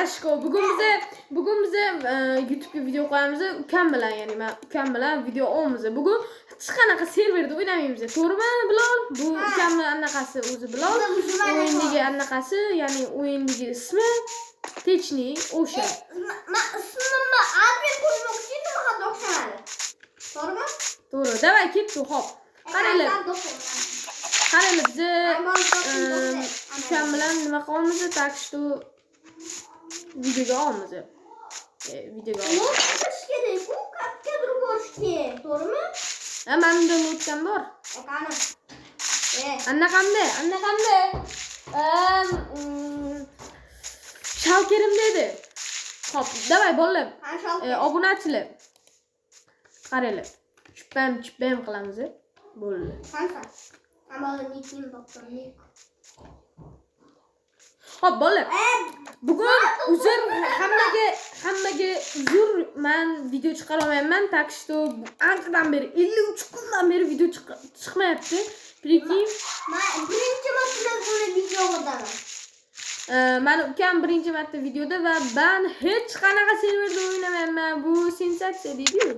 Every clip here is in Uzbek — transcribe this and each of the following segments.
Ashko, bugun bize YouTube'ga video qo'yamiz. Ukam bilan, ya'ni men ukam bilan video olamiz. Bugun hech qanaqa serverda o'ynamaymiz. To'g'rimi, Bilol? Bu ukamning anaqasi o'zi Bilol. O'yindagi anaqasi, ya'ni o'yindagi ismi Technik o'sha. Ismimni admin qo'ymoqchi nima qilib o'xshamadi. To'g'rimi? To'g'ri. Davay ketdi, xo'p. Qaranglar. Qaranglar, bize ukam bilan nima qilamiz? Tak что videoga olamiz. Videoga olamiz. Lo'tkash kerak, bu kattaga borish kerak, to'g'rimi? Menda lo'tkam bor. Qani. Anaqamda. Shalkerim dedi. Xo'p, davay bolalar. Obunachilar. Qaranglar. Chupam qilamiz. Bo'ldi. Qancha? Ammo nikim doktorlik. Xo'p, bolalar. Bugun uzr hammaga uzr, men video chiqara olmayman. Tak что anqadan beri 53 kundan beri video chiqmayapti. Прикинь. Men birinchi marta buni video qilaman. Meni ukam birinchi marta videoda va men hech qanaqa serverda o'ynamayman. Bu sensatsiya deydi-ku.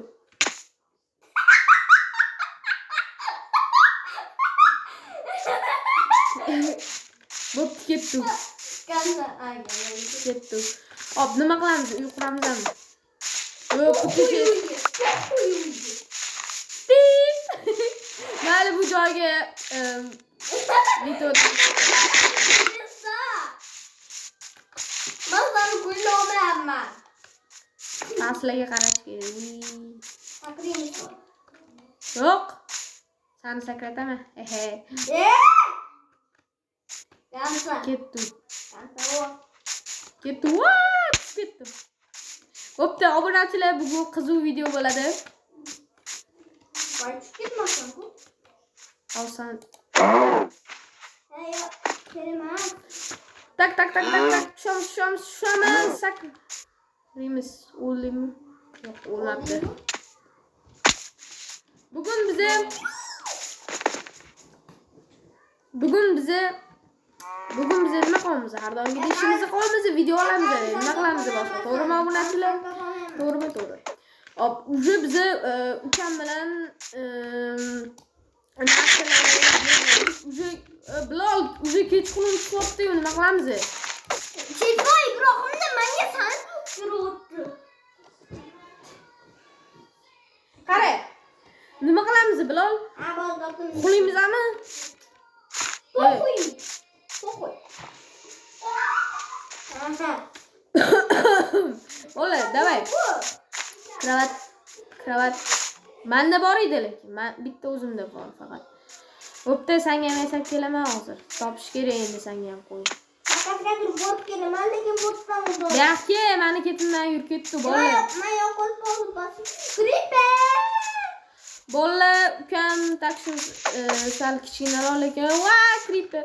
Bo'pti, ketdi. Ketdi. Hop, nima qilamiz? Uy quramizmi? Yo'q, mayli bu joyga video Mazani qo'yolmayapman. Taslarga qarash kerak. Sakraymiz. Yo'q. Seni sakrataman. Gansa. Ketdi. Gansa. Ketdi. Bo'pti, obunachilar, bugun qiziq video bo'ladi. Voy, ketmasin-ku. Olsan. Yo'q, kelman. Tak. Shamiz. Sakraymiz. O'ldimi? Yo'q, o'lmabdi. Bugun bize nima qilamiz? Har doimgi ishimizni qilamiz, video olamiz, nima qilamiz boshqa? To'g'rimi, obunachilar? To'g'ri. Hop, uje bize ukam bilan Bilol, kechqurun chiqyapti, nima qilamiz? Chetoy, Ibrohimni menga sanib turibdi. Qara. Nima qilamiz, Bilol? Qo'limizmi? Qo'y. Ola, davay. Kravat. Menda bor edi, lekin men bitta o'zimda bor faqat. Bo'pti, senga ham yasab kelaman hozir. Topish kerak endi senga ham qo'y. Faqatga turib borib kelaman, lekin bo'tdan o'zim. Yaxshi, meni ketimdan yurib ketdi, bolalar. Men yo'qol bosib. Creeper! Bolalar, ukam takshi sal kichkinaroq, lekin creeper.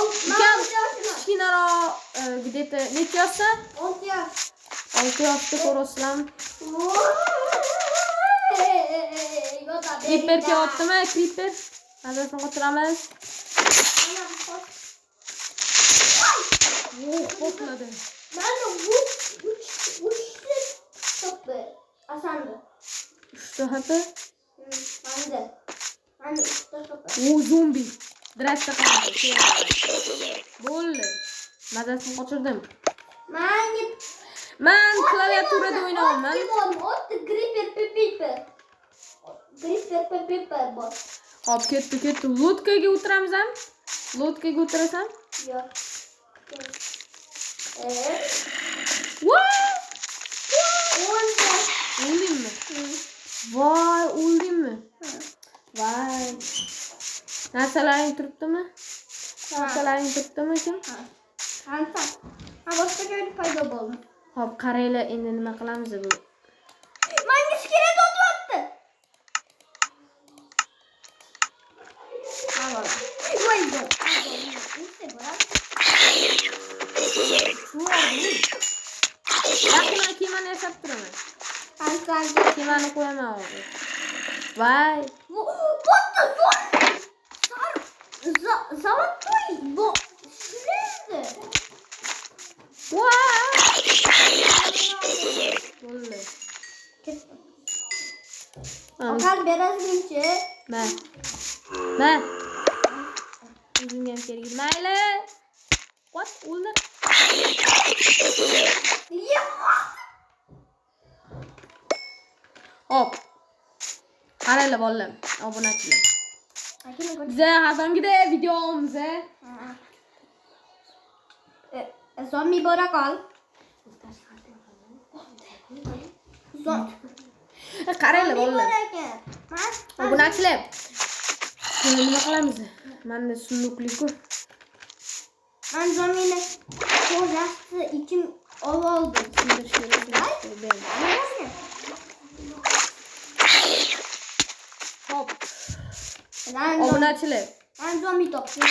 Ukam kichkinaroq, где-то necha yoshda? 6 yosh. 6 yoshda ko'rasizlarmi? Creeper kelyaptimi? Creeper. Mazasini qo'shiramiz. Qo'pladi. Mana bu 3 to'pi. Asandi. 3 to'pi? Mana 3 to'pi. Zombi. Drasta qildi. Bo'ldi. Mazasini qo'shirdim. Men klaviaturada o'ynayapman. Creeper bor. Hop, ketdi. Lotkaga o'tiramizmi? Lotkaga o'tirasan? Yo'q. O'ldimmi? Voy, o'ldimmi? Voy. Narsalaring turibdimi? Kim? Qancha? Boshqa joyda paydo bo'ldi. Hop, qaranglar, endi nima qilamiz bu? Menga kerak o'tyapti. Voy. Yaxshi, kemani yasab turaman. Qancha? Kemani qo'yaman hozir. Voy. Bo'tdi, Zavod to'y. Bu shirindi. Bo'ldi. Oqal berasizchi? Ma. O'zimga ham kerak. Mayli. Qot, o'ldir. Hop. Qaranglar bolalar, obunachilar. Biza har doimgidek videomizni Zombi bora qol. qaranglar bolalar. Mas, Obunachilar. Buni nima qilamiz? Menda sunduqlik-ku. men zombini ko'rasi ichim oldim. Sindirish kerak. Hop. Obunachilar. Men zombi topdim.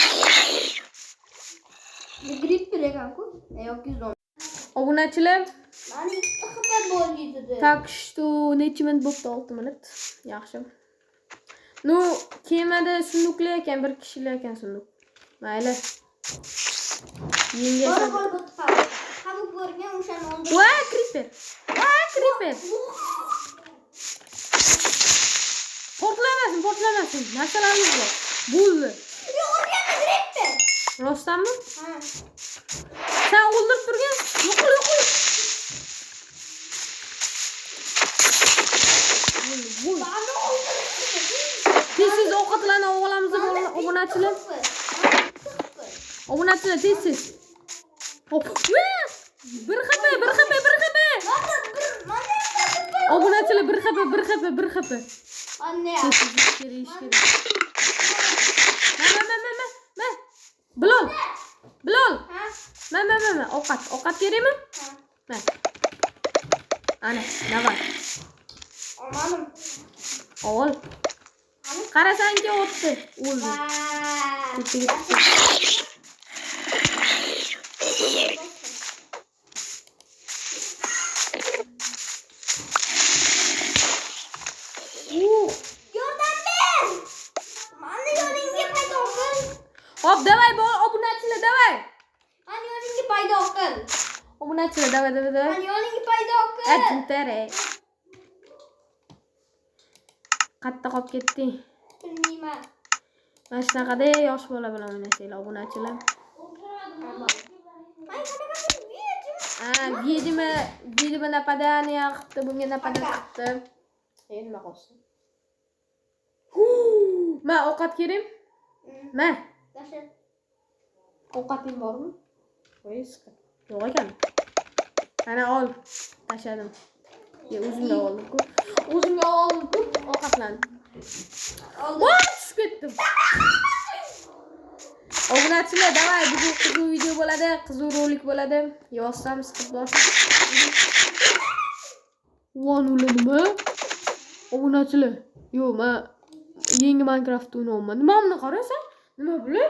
Grip ekan-ku. Yoki zombi. Obunachilar. Mani ikkita xabar bo'ldi. Так что necha minut bo'pti? 6 minut. Yaxshi. Nu, kemada sunduqlar ekan, bir kishilar ekan sunduq. Mayli. Yengil. Qabul ko'rgan o'shani oldim. Va, creeper. Portlamasin. Narsalarimiz bor. Bo'ldi. Yo'qolganda creeper. Rostdanmi? Ha. Sen o'ldirib turgan? Yo'qol. Bani oldim. Tez ovqatlarni olamiz, obunachilar. Obunachilar tez. Hop. Bir xapa. Obunachilar bir xapa. Anne. Kerak. Ma. Bilol. Ha? Ma. Ovqat kerakmi? Ma. Ana, nima? Olmadim. Ol. Qarasangki o'tdi. O'ldi. Yordam ber. Mani yoningga paydo qil. Hop, davay obunachilar, davay. Mani yoningga paydo qil. Obunachilar, davay. Mani yoningga paydo qil. Ajintare. Qatta qolib ketding. Bilmayman. Mana shunaqada yosh bola bilan o'ynasanglar, obunachilar. Видимо, нападание qilibdi, bunga napадание qilibdi. Nima qilsin? Ma, ovqat kerak? Ma. Tasha. Ovqating bormi? Qo'y, siqib. Yo'q ekan. Ana ol. Tashladim. O'zimga oldim-ku. Ovqatlandim. Tushib ketdim. Obunachilar, davay, bugun qiziq video bo'ladi, qiziq rolik bo'ladi. Yozsam siqib borsin. Vo'n nima? Obunachilar. Yo'q, men yangi Minecraft o'ynayapman. Nima buni qarasan? Nima bular?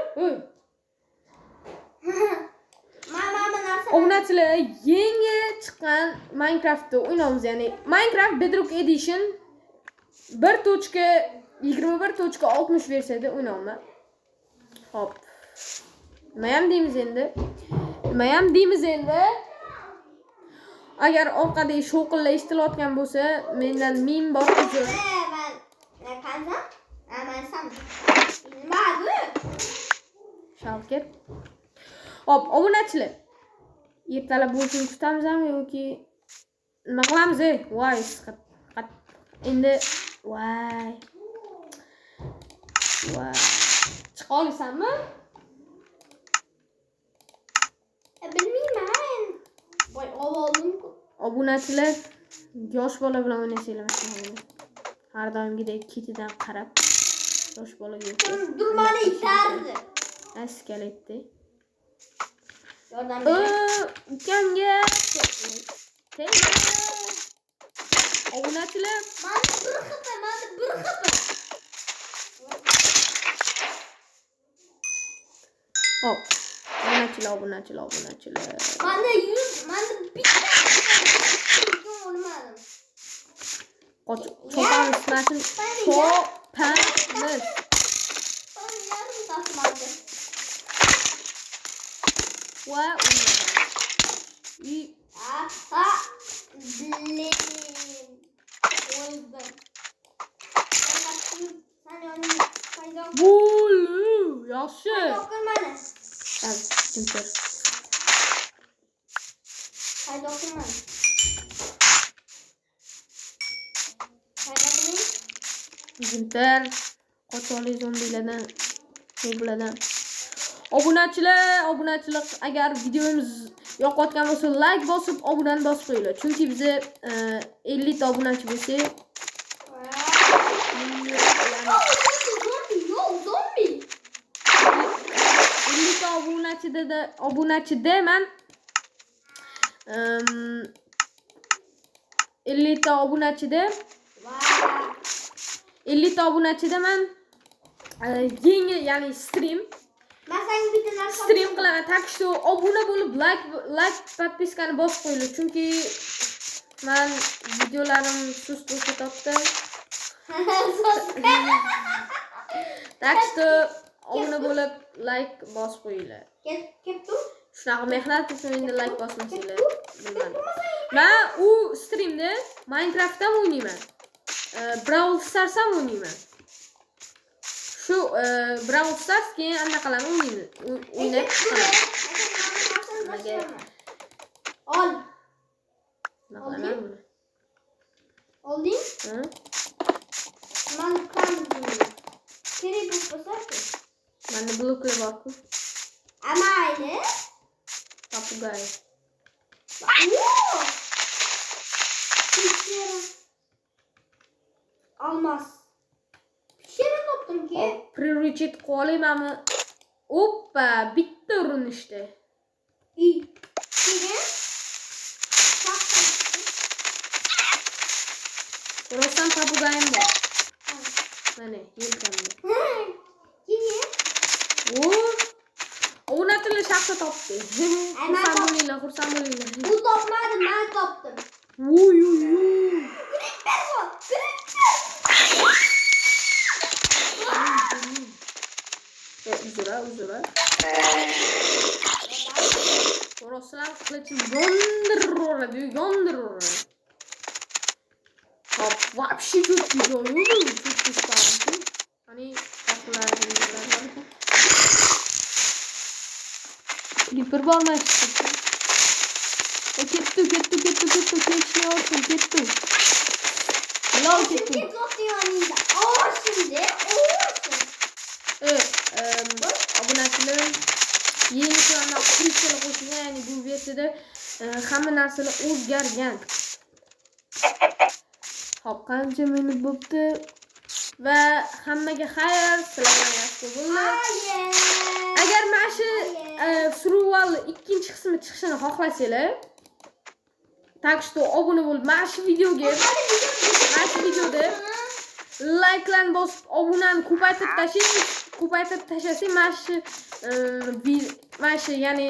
Mama narsa. Obunachilar, yangi chiqqan Minecraftda o'ynaymiz, ya'ni Minecraft Bedrock Edition 1.21.60 versiyada o'ynayman. Hop. Nima ham deymiz endi? Agar orqadagi sho'qillar eshitilayotgan bo'lsa, mendan ming bor uzr. Men qanday? Men sam. Nima bu? Shavkat. Hop, obunachilar. Ertalab bo'lsin kutamizmi yoki nima qilamiz? Voy, siqib. Endi voy. Chiqa olasanmi? Bilmayman. Voy, oldim-ku. Obunachilar, yosh bola bilan o'ynasanglar mana. Har doimgidek ketidan qarab yosh bolaga Durmani itardi. Askaletdi. Yordam ber. Ukamga. Obunachilar, Mani bir xapa. hop. Obunachilar. Mani bitta. Olmadim. Cho'pamiz ismasin. Cho'pamiz. Yarım tasmadı. Va Enter. Paydo qilmang. Paydo qiling. Enter. Qochonli zombilardan bo'ladi. Obunachilar agar videomiz yoqayotgan bo'lsa like bosib, obunani bosib qo'yinglar. Chunki biza 50 ta obunachi bo'lsak, Zombi. 50 ta obunachida men 50 ta obunachida 50 ta obunachida men yangi ya'ni stream qilaman. Tak что obuna bo'lib like podpiskani bosib qo'yinglar. Chunki men videolarim sust ko'rsatyapti. Tak что obuna bo'lib like bosib qo'yinglar. Ketdi. Shunaqa mehnat uchun endi like bosmasanglar bilmadim. Men u streamda Minecraft ham o'ynayman. Brawl Stars ham o'ynayman. Shu Brawl Stars keyin anaqalarni o'ynab chiqaman. Ol. Naqaman buni. Olding? Ha? Men qanday? Kerak bo'lsa-ku. Menda bloklar bor-ku. Amayli. Papugay. Olmos. Pishirib topdim-ki. Prioritet qo'ymaymanmi? Oppa, bitta urinishdi. Keyin Rostam papugayim bor. Mana, yelkamda. keyin O'rnatilgan shaxta topdi. Xursand bo'linglar. bu topmadim, men topdim. Voy. Gripper bor. Uzra. Rostam qilichim yondiradi. Hop, вообще четкий joyi, четкий stavki. Hani taxlarni bilaman. Creeper bormayapti. Ketdi. Ketishni olsin, ketdi. Lol ketdi. Obunachilar yeniliklarni qilishga qo'shgan, ya'ni bu versiyada hamma narsalar o'zgargan. Hop, qancha minut bo'pti? Va hammaga xayr, sizlarga yaxshi bo'linglar. Agar mana shu survival ikkinchi qismi chiqishini xohlasanglar, tak что obuna bo'lib, mana shu videoda like'larni bosib, obunani ko'paytirib tashlasang, mana shu ya'ni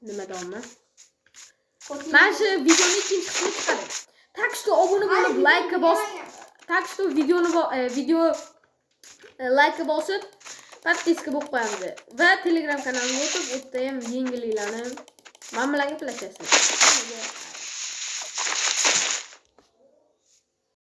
nima deyman? Mana shu videoning ikkinchi qismi chiqadi. Tak что obuna bo'lib, like bosib, tak что video like bosib, podpiska bo'lib qo'yamiz. Va Telegram kanalimga o'tib, o'tda ham yengilliklarni mana bularga plashasiz.